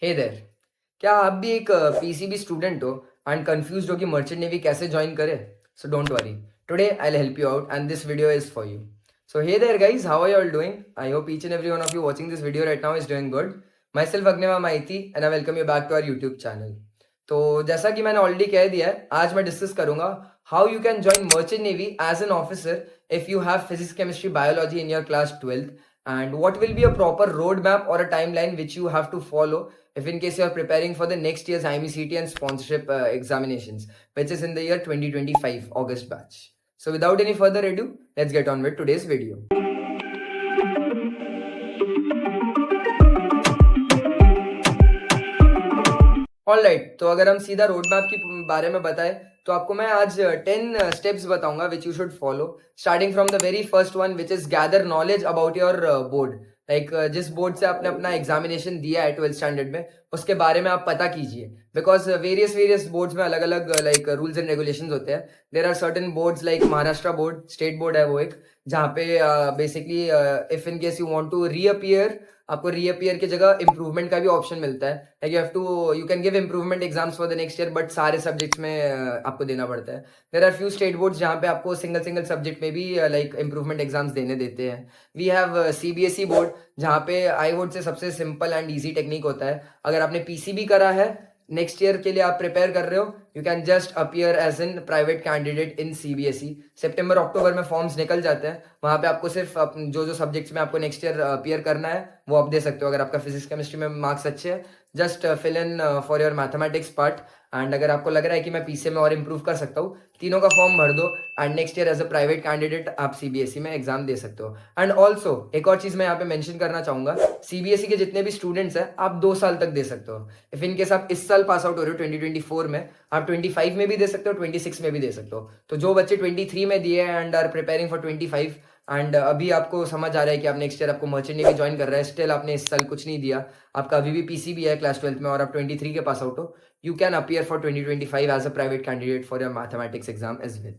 हे there. क्या आप भी एक पीसीबी स्टूडेंट हो एंड कंफ्यूज्ड हो कि मर्चेंट नेवी कैसे ज्वाइन करें? So don't worry, today I will help you out and this video is for you. So hey there guys, how are you all doing? I hope each and every one of you watching this video right now is doing good. Myself Agniva Maiti and I welcome you back to our YouTube channel. तो जैसा कि मैंने already कह दिया है, आज मैं discuss करूंगा how you can join merchant navy as an officer if you have physics chemistry biology in your class 12th, and what will be a proper roadmap or a timeline which you have to follow if in case you are preparing for the next year's IMECT and sponsorship examinations, which is in the year 2025 August batch. So without any further ado, let's get on with today's video. All right, तो अगर हम सीधा road map के बारे में बताएं तो आपको मैं आज 10 स्टेप्स बताऊंगा which you should follow, starting from the very first one which is gather knowledge about your board. Like जिस बोर्ड से आपने अपना एग्जामिनेशन दिया है 12th स्टैंडर्ड में, उसके बारे में आप पता कीजिए, बिकॉज वेरियस बोर्ड्स में अलग अलग लाइक रूल्स एंड रेगुलेशंस होते हैं। There are certain boards like Maharashtra board, state board है वो एक, जहाँ पे basically if in case you want to reappear, आपको रीअपियर की जगह इंप्रूवमेंट का भी ऑप्शन मिलता है। Like you can give improvement exams for the next year, but सारे सब्जेक्ट्स में आपको देना पड़ता है। There are few state boards जहाँ पे आपको सिंगल सब्जेक्ट में भी लाइक इंप्रूवमेंट एग्जाम्स देने देते हैं। वी हैव सीबीएसई बोर्ड, जहाँ पे आई बोर्ड से सबसे सिंपल एंड ईजी टेक्निक होता है। अगर आपने पीसीबी करा है, नेक्स्ट ईयर के लिए आप प्रिपेयर कर रहे हो, you can just appear as an private candidate in CBSE. सितंबर अक्टूबर में फॉर्म्स निकल जाते हैं, वहाँ पे आपको सिर्फ जो सब्जेक्ट्स में आपको नेक्स्ट ईयर अपियर करना है वो आप दे सकते हो। अगर आपका फिजिक्स केमिस्ट्री में मार्क्स अच्छे हैं, just fill in for your mathematics part. And अगर आपको लग रहा है कि मैं पीसीए में और इंप्रूव कर सकता हूँ, तीनों का फॉर्म भर दो and next year as a private candidate आप सीबीएसई में एग्जाम दे सकते हो। एंड ऑल्सो एक और चीज मैं यहाँ पे मेंशन करना चाहूंगा, सीबीएसई के जितने भी स्टूडेंट्स हैं आप 2 साल तक दे सकते हो। इफ इन केस आप इस साल पास आउट हो रहे हो 2024 में, आप 25 में भी दे सकते हो, 26 में भी दे सकते हो। तो जो बच्चे 23 में दिए and are preparing for 25 and अभी आपको समझ आ रहा है कि आप नेक्स्ट ईयर आपको मर्चेंट नेवी ज्वाइन कर रहा है, स्टिल आपने इस साल कुछ नहीं दिया, आपका अभी भी पीसीबी है क्लास 12th में और आप 23 के पास आउट हो, you can appear for 2025 as a private candidate for your mathematics exam as well.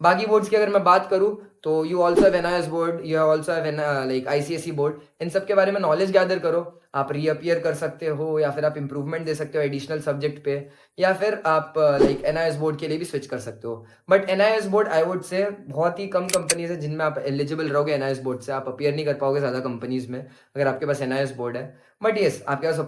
बाकी बोर्ड्स की अगर मैं बात करूँ तो you also have NIS board, you also have like ICSE board. इन सब के बारे में नॉलेज गैदर करो। आप रीअपियर कर सकते हो या फिर आप इंप्रूवमेंट दे सकते हो एडिशनल सब्जेक्ट पे, या फिर आप लाइक एनआईएस बोर्ड के लिए भी स्विच कर सकते हो। But NIS board I would से बहुत ही कम कंपनीज है जिनमें आप एलिजिबल रहोगे एनआईएस बोर्ड से। आप अपियर नहीं कर पाओगे ज़्यादा कंपनीज में अगर आपके पास एनआईएस बोर्ड है। बट येस, आपके पास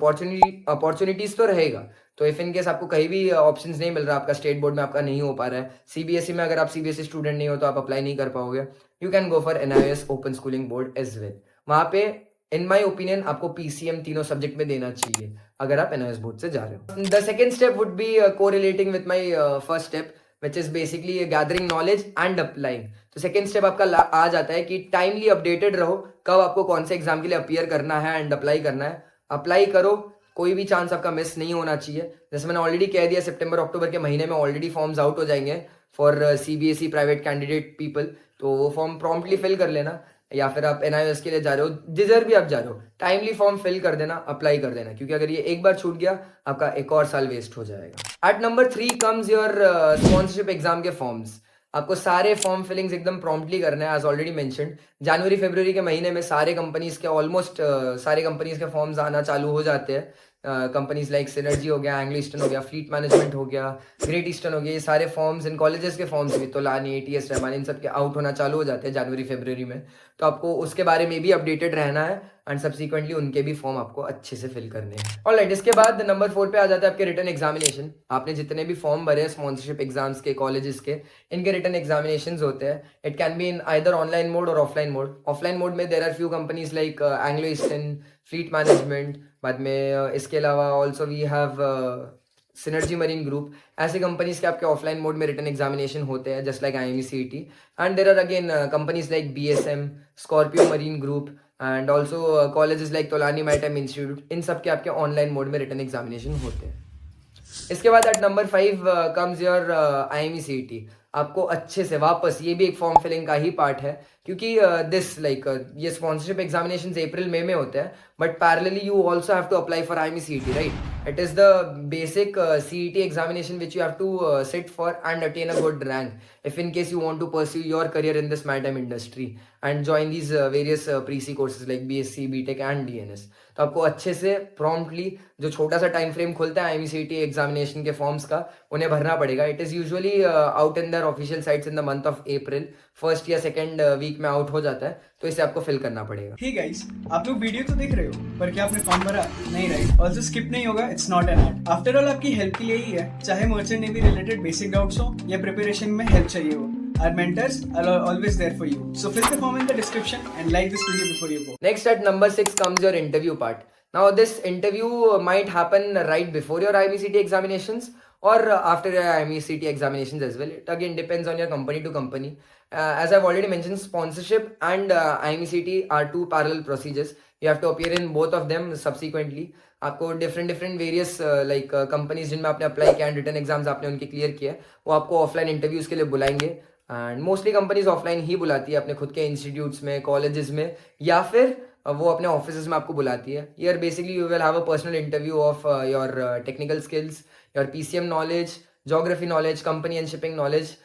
अपॉर्चुनिटीज तो रहेगा। तो इफ इन केस आपको कहीं भी ऑप्शंस नहीं मिल रहा, आपका स्टेट बोर्ड में आपका नहीं हो पा रहा है, सीबीएसई में अगर आप सीबीएसई स्टूडेंट नहीं हो तो आप अप्लाई नहीं कर पाओगे, you can go for NIS open schooling board as well. वहाँ पे इन माई ओपिनियन आपको पीसीएम तीनों सब्जेक्ट में देना चाहिए अगर आप एनआईएस बोर्ड से जा रहे हो। The second step would be correlating with my first step which is basically gathering knowledge and applying. तो सेकेंड स्टेप आपका आ जाता है कि टाइमली अपडेटेड रहो, कब आपको कौन से एग्जाम के लिए अपियर करना है एंड अप्लाई करना है। अप्लाई करो, कोई भी चांस आपका मिस नहीं होना चाहिए। जैसे मैंने ऑलरेडी कह दिया, सितंबर अक्टूबर के महीने में ऑलरेडी फॉर्म्स आउट हो जाएंगे for CBSE private candidate people, तो वो फॉर्म प्रॉम्प्टली फिल कर लेना। या फिर आप एनआईएस के लिए जा रहे हो, जिधर भी आप जा रहे हो, टाइमली फॉर्म फिल कर देना, अप्लाई कर देना, क्योंकि अगर ये एक बार छूट गया आपका एक और साल वेस्ट हो जाएगा। At number 3 comes your sponsorship exam के फॉर्म्स। आपको सारे फॉर्म फिलिंग्स एकदम प्रॉम्प्टली करना है। एज ऑलरेडी मेंशन्ड, जनवरी फरवरी के महीने में सारे कंपनीज के ऑलमोस्ट सारे कंपनीज के फॉर्म्स आना चालू हो जाते हैं। कंपनीज लाइक सिनर्जी हो गया, एंग्लो ईस्टर्न हो गया, फ्लीट मैनेजमेंट हो गया, ग्रेट ईस्टर्न हो गया, ये सारे फॉर्म्स इन कॉलेजेस के फॉर्म्स भी, तोलानी, एटीएस, रहमान, इन सब के आउट होना चालू हो जाते हैं जनवरी फरवरी में। तो आपको उसके बारे में भी अपडेटेड रहना है एंड सब्सिक्वेंटली उनके भी फॉर्म आपको अच्छे से फिल करने हैं। ऑलराइट, इसके बाद नंबर 4 पे आ जाता है आपके रिटन एग्जामिनेशन। आपने जितने भी फॉर्म भरे हैं स्पॉन्सरशिप एग्जाम्स के, कॉलेजेस के, इनके रिटन एग्जामिनेशन होते हैं। It can be in either online mode और ऑफलाइन मोड। ऑफलाइन मोड में there are few companies like Anglo Eastern, Fleet Management, बाद में इसके अलावा also we have Synergy Marine Group. ऐसे कंपनीज के आपके ऑफलाइन मोड में रिटन एग्जामिनेशन होते हैं, just like IMECT। And there are again companies like BSM, Scorpio Marine Group and also colleges like Tolani Maritime Institute. इन सब के आपके ऑनलाइन मोड में रिटन एग्जामिनेशन होते हैं। इसके बाद at number 5 comes your IMECT। आपको अच्छे से वापस, ये भी एक फॉर्म फिलिंग का ही पार्ट है, क्योंकि दिस लाइक ये स्पॉन्सरशिप एग्जामिनेशन अप्रैल मई में होते हैं, but parallelly you also have to apply for IIME CET, राइट? It is the basic CET examination which you have to sit for and attain a good rank if in case you want to pursue your career in this maritime industry and join these various pre-C courses like BSc, BTech and DNS. तो आपको अच्छे से promptly जो छोटा सा time frame खुलता है IIME CET examination के फॉर्म्स का, उन्हें भरना पड़ेगा. It is usually out in the official sites in the month of April, first या सेकेंड वीक में आउट हो जाता है, तो इसे आपको फिल करना पड़ेगा. हे गाइस, आप लोग वीडियो तो देख रहे हो, पर क्या आपने फॉर्म भरा? नहीं, राइट? ऑल्सो स्किप नहीं होगा, it's not an ad. After all आपकी हेल्प के लिए ही है, चाहे merchant navy related basic doubts हो या प्रिपरेशन में हेल्प चाहिए हो. Our mentors are always there for you. So fill the form in the description and like this video before you go. Next, at number 6 comes your interview part. Now, this interview might happen right before your IIME CET examinations or after your IIME CET examinations as well. It again depends on your company to company. As I've already mentioned, sponsorship and IIME CET are two parallel procedures. You have to appear in both of them subsequently. आपको different various like companies जिनमें आपने apply किया and written exams आपने उनके clear किया, वो आपको offline interviews के लिए बुलाएंगे. एंड मोस्टली कंपनीज ऑफलाइन ही बुलाती है, अपने खुद के इंस्टीट्यूट्स में, कॉलेजेस में, या फिर वो अपने ऑफिस में आपको बुलाती है. Year basically you will have a personal interview of your technical skills, your PCM knowledge, geography knowledge, company and shipping knowledge,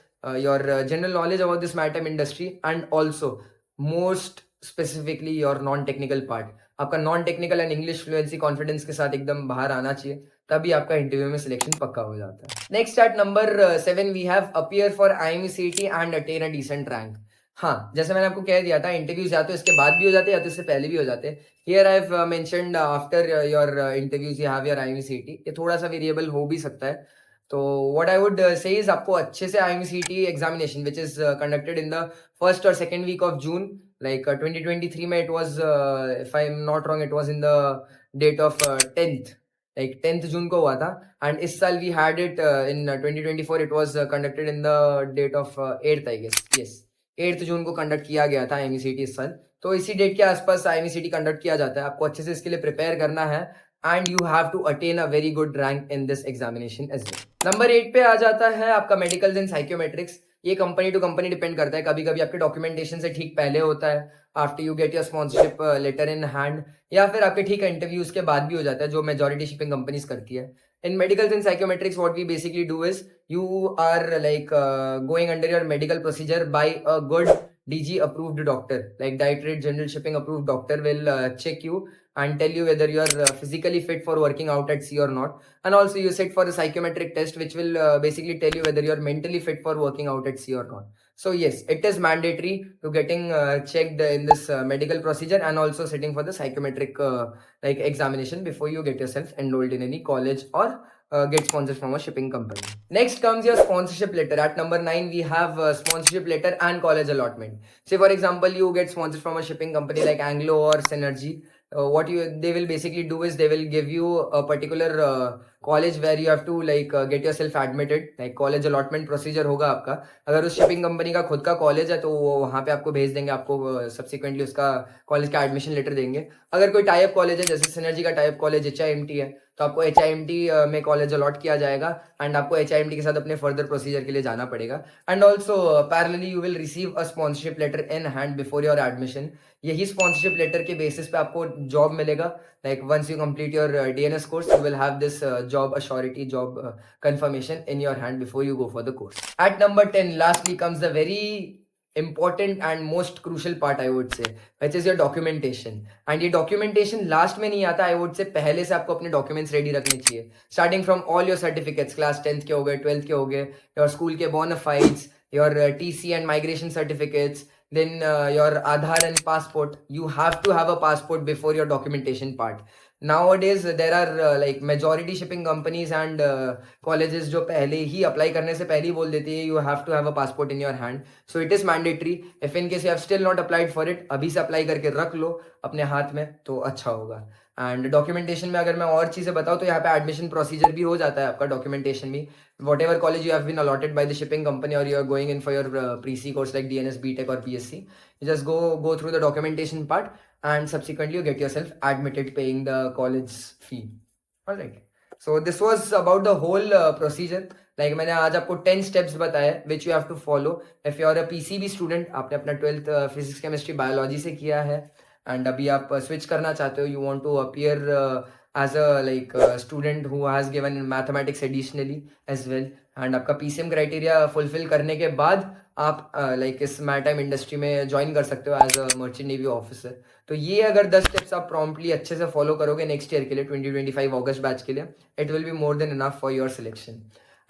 your general knowledge about this maritime industry and also most specifically your non technical part. आपका non technical and English fluency confidence के साथ एकदम बाहर आना चाहिए, तभी आपका interview में सिलेक्शन पक्का हो जाता है. Next at number 7 we have appear for IIME CET and attain a decent rank. हाँ, जैसे मैंने आपको कह दिया था, इंटरव्यूज या तो इसके बाद भी हो जाते हैं या तो इससे पहले भी हो जाते हैं. Here I have mentioned after your interviews you have your IIME CET. ये थोड़ा सा वेरिएबल हो भी सकता है. तो what I would say is आपको अच्छे से IIME CET examination which is conducted in the first और second week of June, like 2023 में it was if I'm not wrong it was in the date of 10th, like 10th जून को हुआ था. and इस साल we had it in 2024 it was conducted in the date of 8th I guess. yes, 8th जून को conduct किया गया था IIME CET इस साल. तो इसी डेट के आसपास IIME CET कंडक्ट किया जाता है. आपको अच्छे से इसके लिए प्रिपेयर करना है and you have to attain a very good rank in this examination as well. Number 8 पे आ जाता है आपका मेडिकल्स एंड साइकोमेट्रिक्स. ये कंपनी टू कंपनी डिपेंड करता है. कभी कभी आपके डॉक्यूमेंटेशन से ठीक पहले होता है, after you get your sponsorship letter in hand, या फिर आपके ठीक इंटरव्यूज के बाद भी हो जाता है, जो मेजॉरिटी शिपिंग कंपनीज करती है. In medicals and psychometrics what we basically do is you are like going under your medical procedure by a good DG approved doctor, like Directorate General Shipping approved doctor will check you and tell you whether you are physically fit for working out at sea or not. And also you sit for a psychometric test which will basically tell you whether you are mentally fit for working out at sea or not. So yes, it is mandatory to getting checked in this medical procedure and also sitting for the psychometric like examination before you get yourself enrolled in any college or get sponsored from a shipping company. Next comes your sponsorship letter. At number 9 we have sponsorship letter and college allotment. Say for example you get sponsored from a shipping company like Anglo or Synergy. What they will basically do is they will give you a particular college where you have to like get yourself admitted. Like college allotment procedure होगा आपका. अगर उस shipping company का खुद का college है तो वो वहाँ पे आपको भेज देंगे, आपको सब्सिक्वेंटली उसका कॉलेज का एडमिशन लेटर देंगे. अगर कोई टाइप कॉलेज है, जैसे सिनर्जी का टाइप कॉलेज HIMT है, तो आपको HIMT में कॉलेज अलॉट किया जाएगा एंड आपको HIMT के साथ अपने फर्दर प्रोसीजर के लिए जाना पड़ेगा. And also parallelly you will receive a sponsorship letter in hand before your admission. यही स्पॉन्सरशिप लेटर के बेसिस पे आपको जॉब मिलेगा. Like once you complete your DNS course you will have this job assurity, job confirmation in your hand before you go for the course. At number 10 lastly comes the very important and most crucial part I would say, which is your documentation. And ये documentation last में नहीं आता, I would say पहले से आपको अपने documents ready रखने चाहिए. Starting from all your certificates, class 10th के हो गए, 12th के हो गए, your school के bona fides, your TC and migration certificates, then your Aadhaar and passport. You have to have a passport before your documentation part. Nowadays there are like majority shipping companies and colleges जो पहले ही apply करने से पहले ही बोल देती है you have to have a passport in your hand. So it is mandatory. If in case you have still not applied for it, अभी से अप्लाई करके रख लो अपने हाथ में तो अच्छा होगा. एंड डॉक्यूमेंटेशन में अगर मैं और चीज़ें बताऊँ तो यहाँ पे एडमिशन प्रोसीजर भी हो जाता है आपका डॉक्यूमेंटेशन भी. Whatever college you have been allotted by the shipping company और you are going in for your pre-C course like DNS, BTech or BSc, you just go through the documentation part and subsequently you get yourself admitted paying the college fee. All right. So this was about the whole procedure. Like मैंने आज आपको 10 steps बताए which you have to follow. If you are a PCB student, आपने अपना 12th physics, chemistry, biology से किया है and अभी आप switch करना चाहते हो, you want to appear as a student who has given in mathematics additionally as well, and आपका PCM criteria fulfill करने के बाद आप इस maritime industry में join कर सकते हो as a merchant navy officer. तो ये अगर 10 स्टेप्स आप प्रॉम्प्टली अच्छे से फॉलो करोगे नेक्स्ट ईयर के लिए 2025 अगस्त बैच के लिए, it will be more than enough for your selection.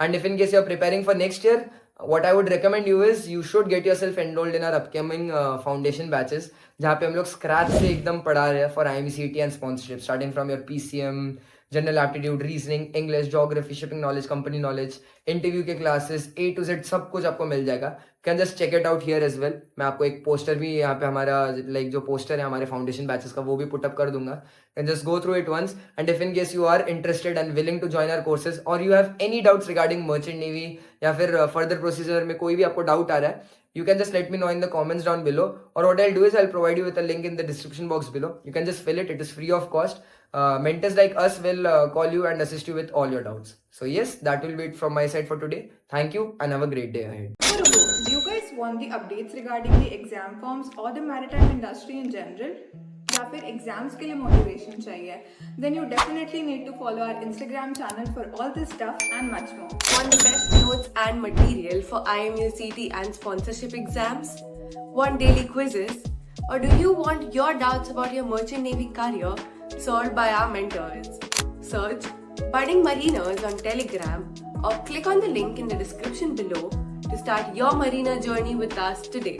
And if in case you are preparing for next year, what I would recommend you is you should get yourself enrolled in our upcoming foundation batches, जहाँ पे हम लोग scratch से एकदम पढ़ा रहे हैं for IMCET and sponsorship, starting from your PCM, general aptitude, reasoning, English, geography, shipping knowledge, company knowledge, interview के क्लासेस, A to Z सब कुछ आपको मिल जाएगा. Can just check it out here as well. मैं आपको एक पोस्टर भी यहाँ पे हमारा जो पोस्टर है हमारे फाउंडेशन बैचेस का वो भी पुटअप कर दूंगा. Can just go through it once, and if in case you are interested and willing to join our courses और you have any doubts regarding merchant navy या फिर फर्दर प्रोसीजर में कोई भी आपको डाउट आ रहा है, you can just let me know in the comments down below, or what I'll do is I'll provide you with a link in the description box below. You can just fill it. It is free of cost. Mentors like us will call you and assist you with all your doubts. So yes, that will be it from my side for today. Thank you and have a great day ahead. Do you guys want the updates regarding the exam forms or the maritime industry in general? या फिर exams के लिए motivation चाहिए, then you definitely need to follow our Instagram channel for all this stuff and much more. Want the best notes and material for IMUCT and sponsorship exams? Want daily quizzes? Or do you want your doubts about your merchant navy career solved by our mentors? Search Budding Mariners on Telegram or click on the link in the description below to start your marina journey with us today.